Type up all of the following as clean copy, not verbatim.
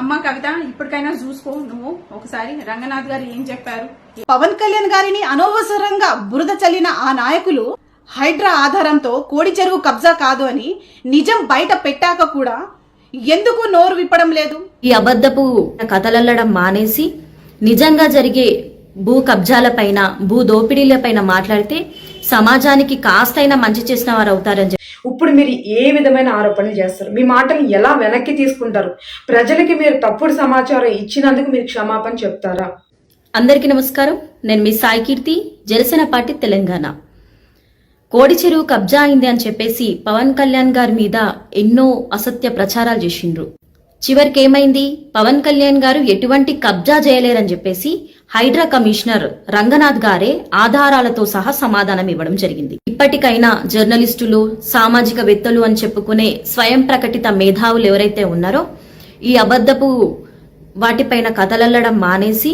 అమ్మ కవిత, ఇప్పటికైనా చూసుకో నువ్వు ఒకసారి రంగనాథ్ గారు ఏం చెప్పారు. పవన్ కళ్యాణ్ గారిని అనవసరంగా బురద చల్లిన ఆ నాయకులు హైడ్రా ఆధారంతో కోడి చెరువు కబ్జా కాదు అని నిజం బయట పెట్టాక కూడా ఎందుకు నోరు విప్పడం లేదు? ఈ అబద్ధపు కథలల్లడం మానేసి నిజంగా జరిగే భూ కబ్జాలపైన, భూ దోపిడీలపైన మాట్లాడితే సమాజానికి కాస్తైనా మంచి చేసిన వారు అవుతారని. ఇప్పుడు మీరు ఏ విధమైన ఆరోపణలు చేస్తారు? మీ మాటలు ఎలా వెనక్కి తీసుకుంటారు? ప్రజలకి మీరు తప్పుడు సమాచారం ఇచ్చినందుకు మీరు క్షమాపణ చెప్తారా? అందరికీ నమస్కారం. నేను మీ సాయి కీర్తి, జనసేన పార్టీ తెలంగాణ. కోడి చెరువు కబ్జా అయింది అని చెప్పేసి పవన్ కళ్యాణ్ గారి మీద ఎన్నో అసత్య ప్రచారాలు చేసిండ్రు. చివరికి ఏమైంది? పవన్ కళ్యాణ్ గారు ఎటువంటి కబ్జా చేయలేరని చెప్పేసి హైడ్రా కమిషనర్ రంగనాథ్ గారే ఆధారాలతో సహా సమాధానం ఇవ్వడం జరిగింది. ఇప్పటికైనా జర్నలిస్టులు, సామాజికవేత్తలు అని చెప్పుకునే స్వయం ప్రకటిత మేధావులు ఎవరైతే ఉన్నారో ఈ అబద్ధపు వాటిపైన కథలల్లడం మానేసి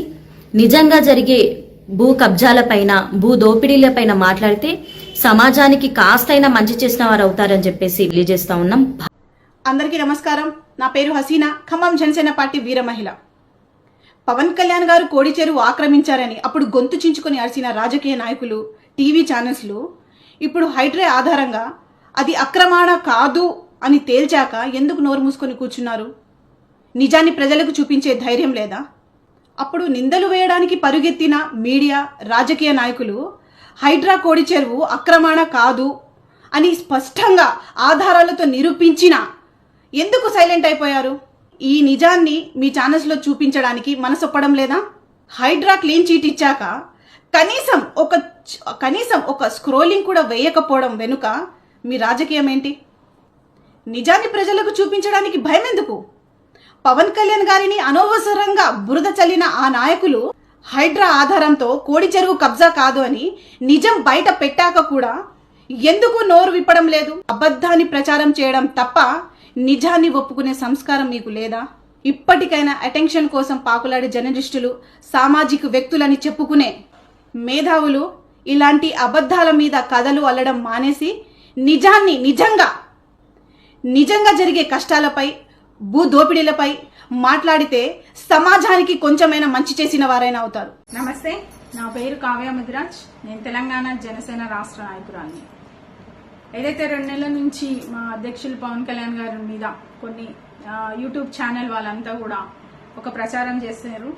నిజంగా జరిగే భూ కబ్జాలపైన, భూ దోపిడీలపైన మాట్లాడితే సమాజానికి కాస్తైనా మంచి చేసిన వారు అవుతారని చెప్పేసి తెలియజేస్తా ఉన్నాం. అందరికీ నమస్కారం. నా పేరు హసీనా, ఖమ్మం జనసేన పార్టీ వీర మహిళ. పవన్ కళ్యాణ్ గారు కోడి చెరువు ఆక్రమించారని అప్పుడు గొంతు చించుకొని అరిసిన రాజకీయ నాయకులు, టీవీ ఛానల్స్లు ఇప్పుడు హైడ్రా ఆధారంగా అది ఆక్రమణ కాదు అని తేల్చాక ఎందుకు నోరు మూసుకొని కూర్చున్నారు? నిజాన్ని ప్రజలకు చూపించే ధైర్యం లేదా? అప్పుడు నిందలు వేయడానికి పరుగెత్తిన మీడియా, రాజకీయ నాయకులు హైడ్రా కోడి చెరువు ఆక్రమణ కాదు అని స్పష్టంగా ఆధారాలతో నిరూపించిన ఎందుకు సైలెంట్ అయిపోయారు? ఈ నిజాన్ని మీ ఛానల్స్లో చూపించడానికి మనసొప్పడం లేదా? హైడ్రా క్లీన్ చీట్ ఇచ్చాక కనీసం ఒక స్క్రోలింగ్ కూడా వేయకపోవడం వెనుక మీ రాజకీయం ఏంటి? నిజాన్ని ప్రజలకు చూపించడానికి భయం ఎందుకు? పవన్ కళ్యాణ్ గారిని అనవసరంగా బురద చల్లిన ఆ నాయకులు హైడ్రా ఆధారంతో కోడి చెరువు కబ్జా కాదు అని నిజం బయట పెట్టాక కూడా ఎందుకు నోరు విప్పడం లేదు? అబద్ధాన్ని ప్రచారం చేయడం తప్ప నిజాన్ని ఒప్పుకునే సంస్కారం మీకు లేదా? ఇప్పటికైనా అటెన్షన్ కోసం పాకులాడే జర్నలిస్టులు, సామాజిక వ్యక్తులని చెప్పుకునే మేధావులు ఇలాంటి అబద్ధాల మీద కథలు అల్లడం మానేసి నిజంగా జరిగే కష్టాలపై, భూ దోపిడీలపై మాట్లాడితే సమాజానికి కొంచెమైనా మంచి చేసిన వారైనా అవుతారు. నమస్తే, నా పేరు కావ్య ముదిరాజ్. నేను తెలంగాణ జనసేన రాష్ట్ర నాయకురాలిని. ఏదైతే 2 నెలల నుంచి మా అధ్యక్షులు పవన్ కళ్యాణ్ గారి మీద కొన్ని యూట్యూబ్ ఛానల్ వాళ్ళంతా కూడా ఒక ప్రచారం చేస్తున్నారు.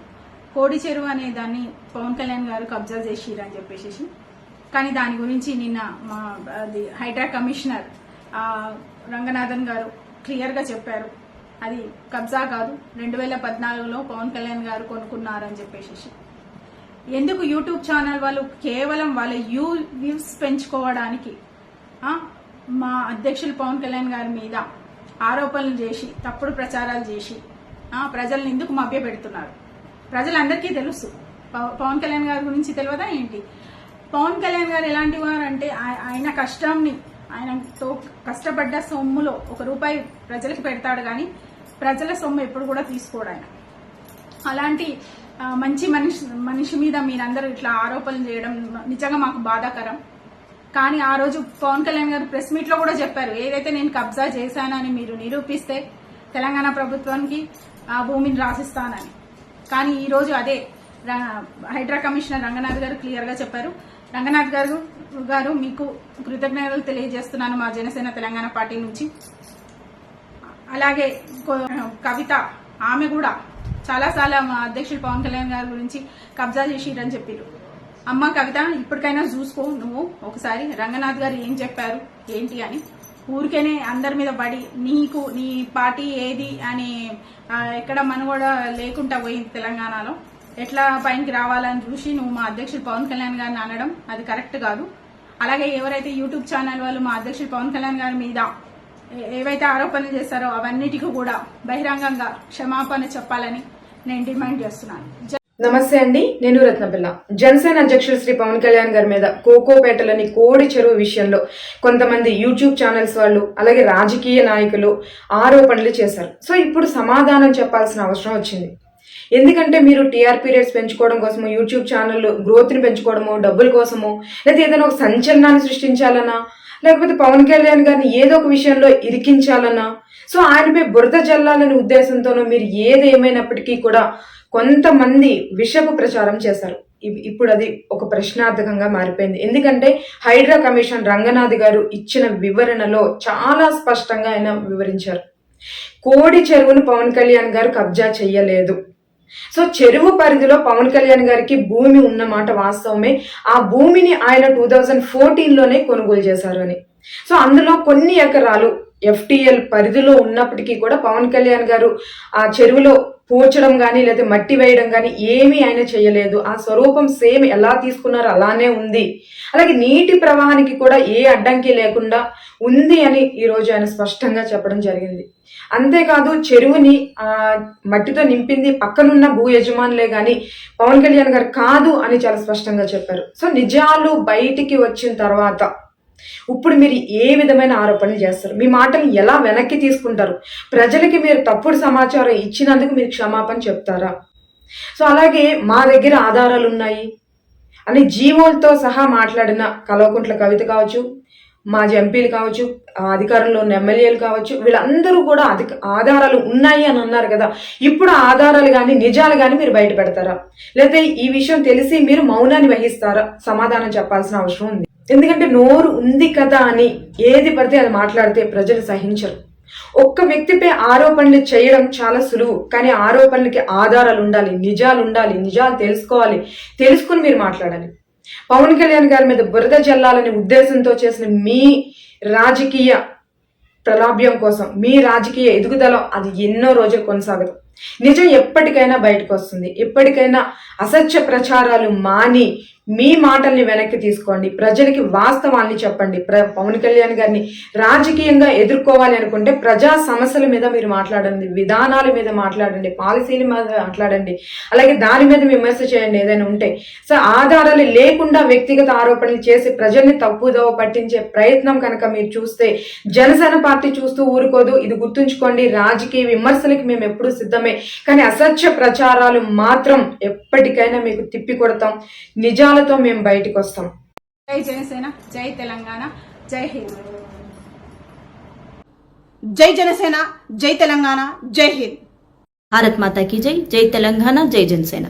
కోడి చెరువు అనే దాన్ని పవన్ కళ్యాణ్ గారు కబ్జా చేసిరు అని చెప్పేసి. కానీ దాని గురించి నిన్న మా హైడ్రా కమిషనర్ రంగనాథన్ గారు క్లియర్గా చెప్పారు. అది కబ్జా కాదు, 2014లో పవన్ కళ్యాణ్ గారు కొనుక్కున్నారని చెప్పేసి. ఎందుకు యూట్యూబ్ ఛానల్ వాళ్ళు కేవలం వాళ్ళ వ్యూస్ పెంచుకోవడానికి మా అధ్యక్షులు పవన్ కళ్యాణ్ గారి మీద ఆరోపణలు చేసి, తప్పుడు ప్రచారాలు చేసి ప్రజల్ని ఎందుకు మభ్య పెడుతున్నారు? ప్రజలందరికీ తెలుసు. పవన్ కళ్యాణ్ గారి గురించి తెలియదా ఏంటి? పవన్ కళ్యాణ్ గారు ఎలాంటి వారు అంటే ఆయన కష్టాన్ని, ఆయనతో కష్టపడ్డ సొమ్ములో 1 రూపాయి ప్రజలకు పెడతాడు, కానీ ప్రజల సొమ్ము ఎప్పుడు కూడా తీసుకోడు ఆయన. అలాంటి మంచి మనిషి మీద మీరందరూ ఇట్లా ఆరోపణలు చేయడం నిజంగా మాకు బాధాకరం. కానీ ఆ రోజు పవన్ కళ్యాణ్ గారు ప్రెస్ మీట్ లో కూడా చెప్పారు, ఏదైతే నేను కబ్జా చేశానని మీరు నిరూపిస్తే తెలంగాణ ప్రభుత్వానికి ఆ భూమిని రాసిస్తానని. కానీ ఈ రోజు అదే హైడ్రా కమిషనర్ రంగనాథ్ గారు క్లియర్ గా చెప్పారు. రంగనాథ్ గారు మీకు కృతజ్ఞతలు తెలియజేస్తున్నాను మా జనసేన తెలంగాణ పార్టీ నుంచి. అలాగే కవిత, ఆమె కూడా చాలాసార్లు మా అధ్యక్షుడు పవన్ కళ్యాణ్ గారి గురించి కబ్జా చేసిరని చెప్పారు. అమ్మ కవిత, ఇప్పటికైనా చూసుకో నువ్వు ఒకసారి రంగనాథ్ గారు ఏం చెప్పారు ఏంటి అని. ఊరికేనే అందరి మీద పడి నీకు నీ పార్టీ ఏది అని ఎక్కడ మనుగడ లేకుండా పోయింది తెలంగాణలో. ఎట్లా పైనకి రావాలని చూసి నువ్వు మా అధ్యక్షుడు పవన్ కళ్యాణ్ గారిని అనడం అది కరెక్ట్ కాదు. అలాగే ఎవరైతే యూట్యూబ్ ఛానల్ వాళ్ళు మా అధ్యక్షుడు పవన్ కళ్యాణ్ గారి మీద ఏవైతే ఆరోపణలు చేస్తారో అవన్నిటికీ కూడా బహిరంగంగా క్షమాపణ చెప్పాలని నేను డిమాండ్ చేస్తున్నాను. నమస్తే అండి, నేను రత్నపిల్ల. జనసేన అధ్యక్షులు శ్రీ పవన్ కళ్యాణ్ గారి మీద కోకోపేటలోని కోడి చెరువు విషయంలో కొంతమంది యూట్యూబ్ ఛానల్స్ వాళ్ళు, అలాగే రాజకీయ నాయకులు ఆరోపణలు చేశారు. సో ఇప్పుడు సమాధానం చెప్పాల్సిన అవసరం వచ్చింది. ఎందుకంటే మీరు టీఆర్పీ రేట్స్ పెంచుకోవడం కోసము, యూట్యూబ్ ఛానల్ గ్రోత్ని పెంచుకోవడము, డబ్బుల కోసము, లేదా ఏదైనా ఒక సంచలనాన్ని సృష్టించాలన్నా, లేకపోతే పవన్ కళ్యాణ్ గారిని ఏదో ఒక విషయంలో ఇరికించాలన్నా, సో ఆయనపై బురద జల్లాలనే ఉద్దేశంతోనూ మీరు ఏదేమైనప్పటికీ కూడా కొంతమంది విషపు ప్రచారం చేశారు. ఇప్పుడు అది ఒక ప్రశ్నార్థకంగా మారిపోయింది. ఎందుకంటే హైడ్రా కమిషన్ రంగనాథ్ గారు ఇచ్చిన వివరణలో చాలా స్పష్టంగా ఆయన వివరించారు. కోడి చెరువును పవన్ కళ్యాణ్ గారు కబ్జా చెయ్యలేదు. సో చెరువు పరిధిలో పవన్ కళ్యాణ్ గారికి భూమి ఉన్నమాట వాస్తవమే. ఆ భూమిని ఆయన 2014లోనే కొనుగోలు చేశారు అని. సో అందులో కొన్ని ఎకరాలు FTL పరిధిలో ఉన్నప్పటికీ కూడా పవన్ కళ్యాణ్ గారు ఆ చెరువులో పూడ్చడం కానీ లేదా మట్టి వేయడం కానీ ఏమీ ఆయన చేయలేదు. ఆ స్వరూపం సేమ్ ఎలా తీసుకున్నారో అలానే ఉంది. అలాగే నీటి ప్రవాహానికి కూడా ఏ అడ్డంకి లేకుండా ఉంది అని ఈరోజు ఆయన స్పష్టంగా చెప్పడం జరిగింది. అంతేకాదు చెరువుని మట్టితో నింపింది పక్కనున్న భూ యజమానులే గాని పవన్ కళ్యాణ్ గారు కాదు అని చాలా స్పష్టంగా చెప్పారు. సో నిజాలు బయటికి వచ్చిన తర్వాత ఇప్పుడు మీరు ఏ విధమైన ఆరోపణలు చేస్తారు? మీ మాటలు ఎలా వెనక్కి తీసుకుంటారు? ప్రజలకి మీరు తప్పుడు సమాచారం ఇచ్చినందుకు మీరు క్షమాపణ చెప్తారా? సో అలాగే మా దగ్గర ఆధారాలు ఉన్నాయి అని జీవోలతో సహా మాట్లాడిన కల్వకుంట్ల కవిత కావచ్చు, మాజీ ఎంపీలు కావచ్చు, అధికారంలో ఉన్న ఎమ్మెల్యేలు కావచ్చు, వీళ్ళందరూ కూడా ఆధారాలు ఉన్నాయి అని అన్నారు కదా. ఇప్పుడు ఆధారాలు కానీ నిజాలు కానీ మీరు బయట పెడతారా? లేకపోతే ఈ విషయం తెలిసి మీరు మౌనాన్ని వహిస్తారా? సమాధానం చెప్పాల్సిన అవసరం ఉంది. ఎందుకంటే నోరు ఉంది కదా అని ఏది పడితే అది మాట్లాడితే ప్రజలు సహించరు. ఒక్క వ్యక్తిపై ఆరోపణలు చేయడం చాలా సులువు, కానీ ఆరోపణలకి ఆధారాలు ఉండాలి, నిజాలు ఉండాలి, నిజాలు తెలుసుకోవాలి, తెలుసుకుని మీరు మాట్లాడాలి. పవన్ కళ్యాణ్ గారి మీద బురద జల్లాలనే ఉద్దేశంతో చేసిన మీ రాజకీయ ప్రలాభ్యం కోసం, మీ రాజకీయ ఎదుగుదల అది ఎన్నో రోజులు కొనసాగదు. నిజం ఎప్పటికైనా బయటకు వస్తుంది. ఎప్పటికైనా అసత్య ప్రచారాలు మాని మీ మాటల్ని వెనక్కి తీసుకోండి. ప్రజలకి వాస్తవాన్ని చెప్పండి. పవన్ కళ్యాణ్ గారిని రాజకీయంగా ఎదుర్కోవాలి అనుకుంటే ప్రజా సమస్యల మీద మీరు మాట్లాడండి, విధానాల మీద మాట్లాడండి, పాలసీల మీద మాట్లాడండి, అలాగే దాని మీద విమర్శ చేయండి ఏదైనా ఉంటే. సో ఆధారాలు లేకుండా వ్యక్తిగత ఆరోపణలు చేసి ప్రజల్ని తప్పుదోవ పట్టించే ప్రయత్నం కనుక మీరు చూస్తే జనసేన పార్టీ చూస్తూ ఊరుకోదు. ఇది గుర్తుంచుకోండి. రాజకీయ విమర్శలకి మేము ఎప్పుడూ సిద్ధమే, కానీ అసత్య ప్రచారాలు మాత్రం ఎప్పటికైనా మీకు తిప్పి కొడతాం. నిజాలతో మేము బయటికి వస్తాం. జై జనసేన, జై తెలంగాణ, జై హింద్. జై జనసేన, జై తెలంగాణ, జై హింద్. భారత్ మాతా కీ జై. జై తెలంగాణ, జై జనసేన.